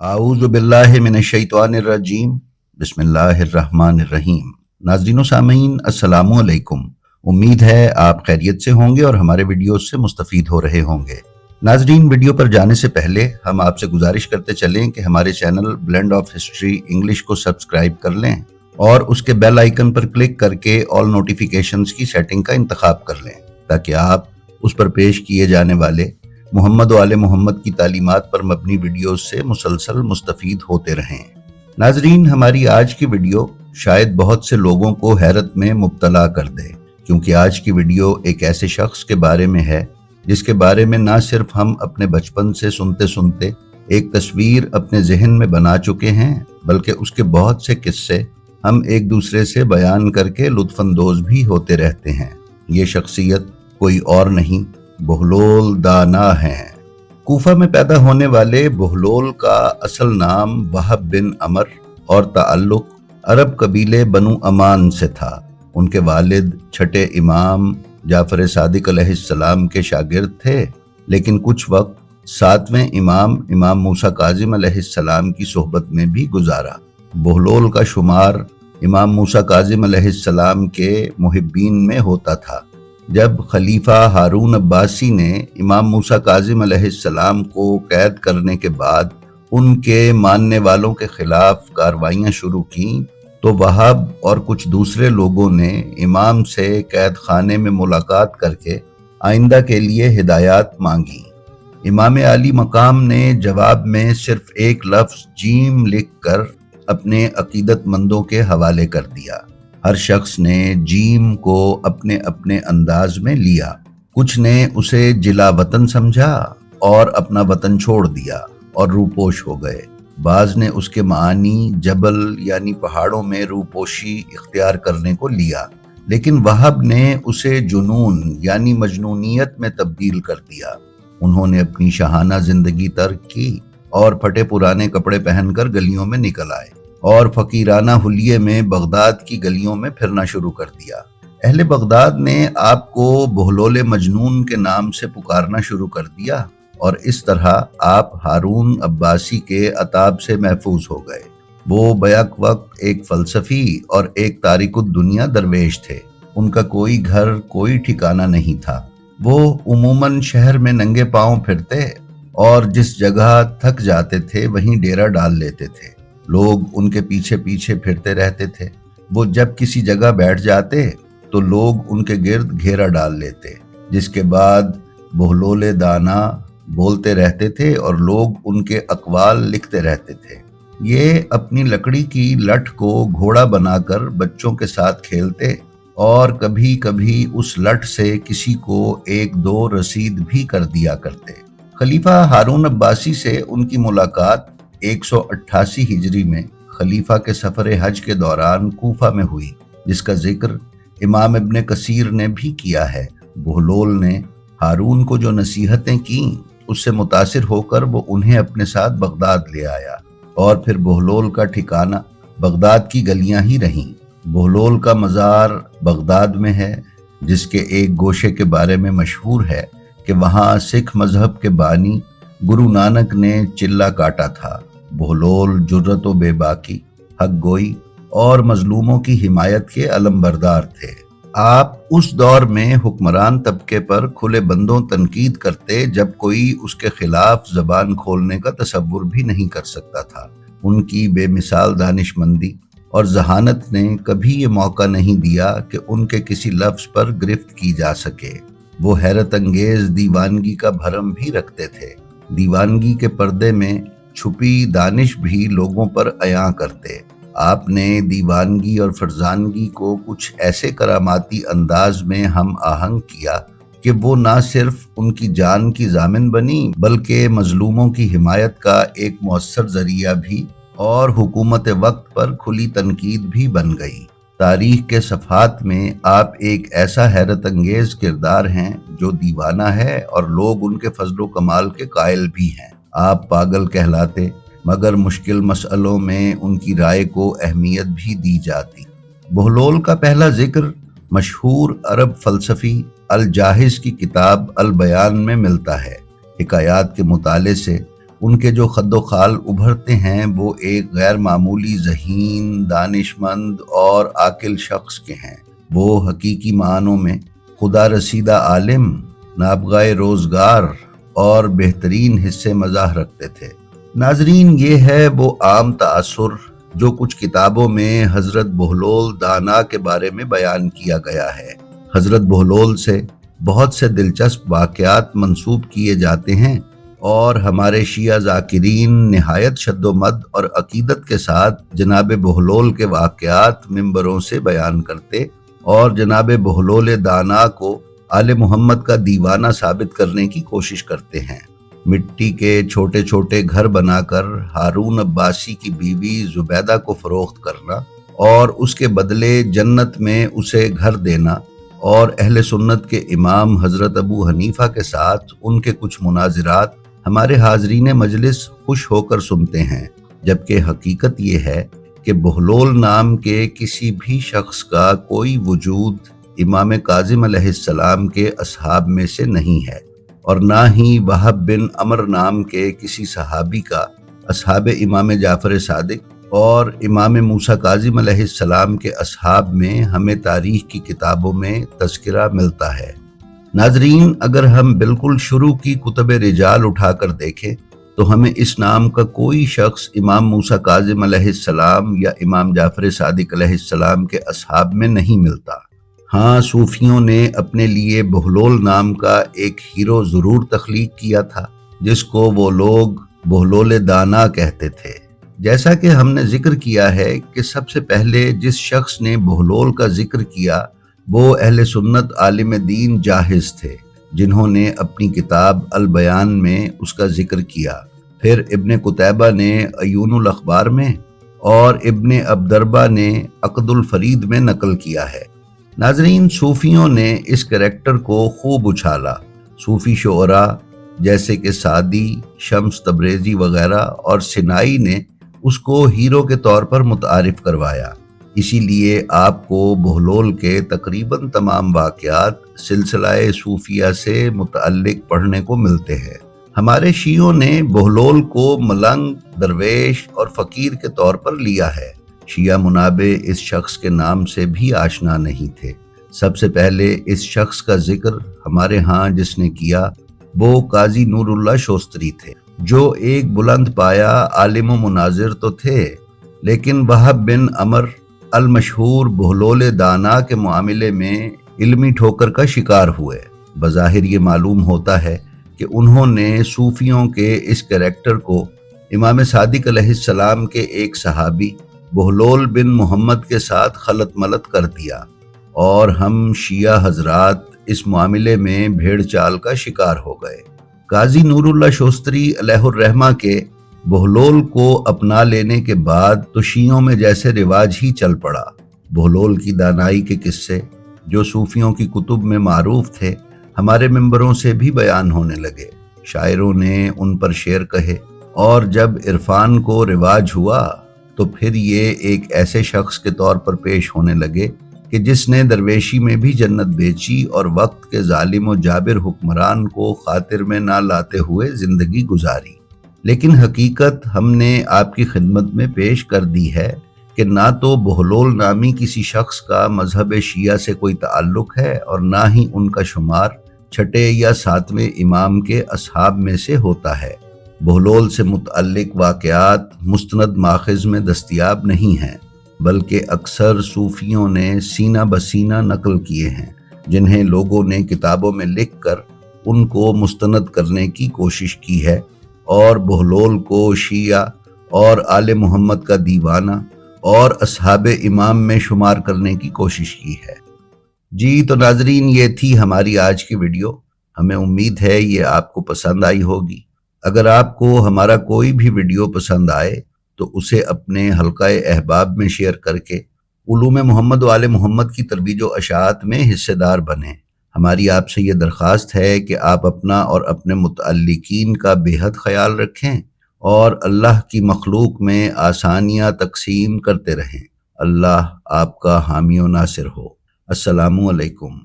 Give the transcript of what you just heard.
आऊज़ु बिल्लाहि मिनश्शैतानिर्रजीम बिस्मिल्लाहिर्रहमानिर्रहीम। नाज़रीन व सामीन अस्सलामु अलैकुम। उम्मीद है आप खैरियत से होंगे और हमारे वीडियोस से मुस्तफ़ीद हो रहे होंगे। नाज़रीन, वीडियो पर जाने से पहले हम आपसे गुजारिश करते चलें कि हमारे channel blend of history English को सब्सक्राइब कर लें और उसके बेल आइकन पर क्लिक करके ऑल नोटिफिकेशंस की सेटिंग का इंतखाब कर लें ताकि आप उस पर पेश किए जाने वाले मोहम्मद व आले मोहम्मद की तालीमात पर मबनी वीडियोस से मुसलसल मुस्तफ़ीद होते रहें। नाजरीन, हमारी आज की वीडियो शायद बहुत से लोगों को हैरत में मुब्तला कर दे, क्योंकि आज की वीडियो एक ऐसे शख्स के बारे में है जिसके बारे में ना सिर्फ हम अपने बचपन से सुनते सुनते एक तस्वीर अपने जहन में बना चुके हैं, बल्कि उसके बहुत से किस्से हम एक दूसरे से बयान करके लुत्फानंदोज भी होते रहते हैं। ये शख्सियत कोई और नहीं, बहलोल दाना हैं। कूफा में पैदा होने वाले बहलोल का असल नाम वहब बिन अमर और ताल्लुक अरब कबीले बनु अमान से था। उनके वालिद छठे इमाम जाफर सादिक अलैहिस्सलाम के शागिर्द थे, लेकिन कुछ वक्त सातवें इमाम मूसा काजिम अलैहिस्सलाम की सोहबत में भी गुजारा। बहलोल का शुमार इमाम मूसा काजिम अलैहिस्सलाम के मुहिब्बीन में होता था। जब खलीफा हारून अब्बासी ने इमाम मूसा काजिम अलैहिस्सलाम को कैद करने के बाद उनके मानने वालों के खिलाफ कार्रवाइयां शुरू की, तो वहाब और कुछ दूसरे लोगों ने इमाम से कैद खाने में मुलाकात करके आइंदा के लिए हिदायत मांगी। इमाम आली मकाम ने जवाब में सिर्फ एक लफ्ज जीम लिख कर अपने अकीदतमंदों के हवाले कर दिया। हर शख्स ने जीम को अपने अपने अंदाज में लिया। कुछ ने उसे जिला वतन समझा और अपना वतन छोड़ दिया और रूपोश हो गए। बाज ने उसके मानी जबल यानी पहाड़ों में रूपोशी इख्तियार करने को लिया, लेकिन वहाब ने उसे जुनून यानी मजनूनियत में तब्दील कर दिया। उन्होंने अपनी शाहाना जिंदगी तर्क की और फटे पुराने कपड़े पहनकर गलियों में निकल आए और फकीराना हुलिये में बगदाद की गलियों में फिरना शुरू कर दिया। अहले बगदाद ने आपको बहलोल मजनून के नाम से पुकारना शुरू कर दिया और इस तरह आप हारून अब्बासी के अताब से महफूज हो गए। वो बैक वक्त एक फलसफी और एक तारिकुद दुनिया दरवेश थे। उनका कोई घर कोई ठिकाना नहीं था। वो उमूमन शहर में नंगे पांव फिरते और जिस जगह थक जाते थे वहीं डेरा डाल लेते थे। लोग उनके पीछे पीछे फिरते रहते थे। वो जब किसी जगह बैठ जाते तो लोग उनके गिर्द घेरा डाल लेते, जिसके बाद बहलोल दाना बोलते रहते थे और लोग उनके अकवाल लिखते रहते थे। ये अपनी लकड़ी की लठ को घोड़ा बनाकर बच्चों के साथ खेलते और कभी कभी उस लठ से किसी को एक दो रसीद भी कर दिया करते। खलीफा हारून अब्बासी से उनकी मुलाकात 188 हिजरी में खलीफा के सफर हज के दौरान कूफा में हुई, जिसका जिक्र इमाम इब्न कसीर ने भी किया है। बहलोल ने हारून को जो नसीहतें की उससे मुतासिर होकर वो उन्हें अपने साथ बगदाद ले आया और फिर बहलोल का ठिकाना बगदाद की गलियां ही रहीं। बहलोल का मज़ार बगदाद में है, जिसके एक गोशे के बारे में मशहूर है कि वहाँ सिख मजहब के बानी गुरु नानक ने चिल्ला काटा था। बहलोल जुर्रत व बेबाकी, हक गोई और मजलूमों की हिमायत के अलमबरदार थे। आप उस दौर में हुक्मरान तबके पर खुले बंदों तनकीद करते जब कोई उसके खिलाफ जबान खोलने का तसव्वुर भी नहीं कर सकता था। उनकी बेमिसाल दानिशमंदी और जहानत ने कभी ये मौका नहीं दिया कि उनके किसी लफ्ज पर गिरफ्त की जा सके। वो हैरत अंगेज दीवानगी का भरम भी रखते थे। दीवानगी के पर्दे में छुपी दानिश भी लोगों पर अयां करते। आपने दीवानगी और फरजानगी को कुछ ऐसे करामाती अंदाज में हम आहंग किया कि वो ना सिर्फ उनकी जान की जामिन बनी, बल्कि मजलूमों की हिमायत का एक मौसर जरिया भी और हुकूमत वक्त पर खुली तनकीद भी बन गई। तारीख के सफ़हात में आप एक ऐसा हैरत अंगेज किरदार हैं जो दीवाना है और लोग उनके फजलो कमाल के कायल भी हैं। आप पागल कहलाते, मगर मुश्किल मसलों में उनकी राय को अहमियत भी दी जाती। बहलोल का पहला जिक्र मशहूर अरब फलसफी अल जाहिज की किताब अल बयान में मिलता है। हिकायात के मुताले से ان کے جو خد و خال ابھرتے ہیں وہ ایک غیر معمولی ذہین، دانشمند اور عاقل شخص کے ہیں۔ وہ حقیقی معنوں میں خدا رسیدہ عالم، نابغہ روزگار اور بہترین حصے مزاح رکھتے تھے۔ ناظرین، یہ ہے وہ عام تأثر جو کچھ کتابوں میں حضرت بہلول دانا کے بارے میں بیان کیا گیا ہے۔ حضرت بہلول سے بہت سے دلچسپ واقعات منسوب کیے جاتے ہیں اور ہمارے شیعہ ذاکرین نہایت شد و مد اور عقیدت کے ساتھ جناب بہلول کے واقعات ممبروں سے بیان کرتے اور جناب بہلول دانا کو آل محمد کا دیوانہ ثابت کرنے کی کوشش کرتے ہیں۔ مٹی کے چھوٹے چھوٹے گھر بنا کر ہارون عباسی کی بیوی زبیدہ کو فروخت کرنا اور اس کے بدلے جنت میں اسے گھر دینا، اور اہل سنت کے امام حضرت ابو حنیفہ کے ساتھ ان کے کچھ مناظرات ہمارے حاضرین مجلس خوش ہو کر سنتے ہیں، جبکہ حقیقت یہ ہے کہ بہلول نام کے کسی بھی شخص کا کوئی وجود امام کاظم علیہ السلام کے اصحاب میں سے نہیں ہے، اور نہ ہی وہب بن عمر نام کے کسی صحابی کا اصحاب امام جعفر صادق اور امام موسیٰ کاظم علیہ السلام کے اصحاب میں ہمیں تاریخ کی کتابوں میں تذکرہ ملتا ہے۔ ناظرین، اگر ہم بالکل شروع کی کتب رجال اٹھا کر دیکھیں تو ہمیں اس نام کا کوئی شخص امام موسیٰ کاظم علیہ السلام یا امام جعفر صادق علیہ السلام کے اصحاب میں نہیں ملتا۔ ہاں، صوفیوں نے اپنے لیے بہلول نام کا ایک ہیرو ضرور تخلیق کیا تھا، جس کو وہ لوگ بہلول دانا کہتے تھے۔ جیسا کہ ہم نے ذکر کیا ہے کہ سب سے پہلے جس شخص نے بہلول کا ذکر کیا وہ اہل سنت عالم دین جاحظ تھے، جنہوں نے اپنی کتاب البیان میں اس کا ذکر کیا۔ پھر ابن قتیبہ نے عیون الاخبار میں اور ابن عبدربہ نے عقد الفرید میں نقل کیا ہے۔ ناظرین، صوفیوں نے اس کریکٹر کو خوب اچھالا۔ صوفی شعراء جیسے کہ سعدی، شمس تبریزی وغیرہ اور سنائی نے اس کو ہیرو کے طور پر متعارف کروایا۔ اسی لیے آپ کو بہلول کے تقریباً تمام واقعات سلسلہ صوفیہ سے متعلق پڑھنے کو ملتے ہیں۔ ہمارے شیعوں نے بہلول کو ملنگ، درویش اور فقیر کے طور پر لیا ہے۔ شیعہ منابع اس شخص کے نام سے بھی آشنا نہیں تھے۔ سب سے پہلے اس شخص کا ذکر ہمارے ہاں جس نے کیا وہ قاضی نور اللہ شوستری تھے، جو ایک بلند پایا عالم و مناظر تو تھے، لیکن وہب بن عمر المشہور بہلول دانا کے معاملے میں علمی ٹھوکر کا شکار ہوئے۔ بظاہر یہ معلوم ہوتا ہے کہ انہوں نے صوفیوں کے اس کریکٹر کو امام صادق علیہ السلام کے ایک صحابی بہلول بن محمد کے ساتھ خلط ملط کر دیا، اور ہم شیعہ حضرات اس معاملے میں بھیڑ چال کا شکار ہو گئے۔ قاضی نور اللہ شوستری علیہ الرحمہ کے بہلول کو اپنا لینے کے بعد تو شیعوں میں جیسے رواج ہی چل پڑا۔ بہلول کی دانائی کے قصے جو صوفیوں کی کتب میں معروف تھے، ہمارے ممبروں سے بھی بیان ہونے لگے۔ شاعروں نے ان پر شعر کہے، اور جب عرفان کو رواج ہوا تو پھر یہ ایک ایسے شخص کے طور پر پیش ہونے لگے کہ جس نے درویشی میں بھی جنت بیچی اور وقت کے ظالم و جابر حکمران کو خاطر میں نہ لاتے ہوئے زندگی گزاری۔ لیکن حقیقت ہم نے آپ کی خدمت میں پیش کر دی ہے کہ نہ تو بہلول نامی کسی شخص کا مذہب شیعہ سے کوئی تعلق ہے اور نہ ہی ان کا شمار چھٹے یا ساتویں امام کے اصحاب میں سے ہوتا ہے۔ بہلول سے متعلق واقعات مستند ماخذ میں دستیاب نہیں ہیں، بلکہ اکثر صوفیوں نے سینہ بسینہ نقل کیے ہیں، جنہیں لوگوں نے کتابوں میں لکھ کر ان کو مستند کرنے کی کوشش کی ہے اور بہلول کو شیعہ اور آل محمد کا دیوانہ اور اصحاب امام میں شمار کرنے کی کوشش کی ہے۔ جی تو ناظرین، یہ تھی ہماری آج کی ویڈیو۔ ہمیں امید ہے یہ آپ کو پسند آئی ہوگی۔ اگر آپ کو ہمارا کوئی بھی ویڈیو پسند آئے تو اسے اپنے حلقہ احباب میں شیئر کر کے علوم محمد و آل محمد کی ترویج و اشاعت میں حصے دار بنیں۔ ہماری آپ سے یہ درخواست ہے کہ آپ اپنا اور اپنے متعلقین کا بے حد خیال رکھیں اور اللہ کی مخلوق میں آسانیاں تقسیم کرتے رہیں۔ اللہ آپ کا حامی و ناصر ہو۔ السلام علیکم۔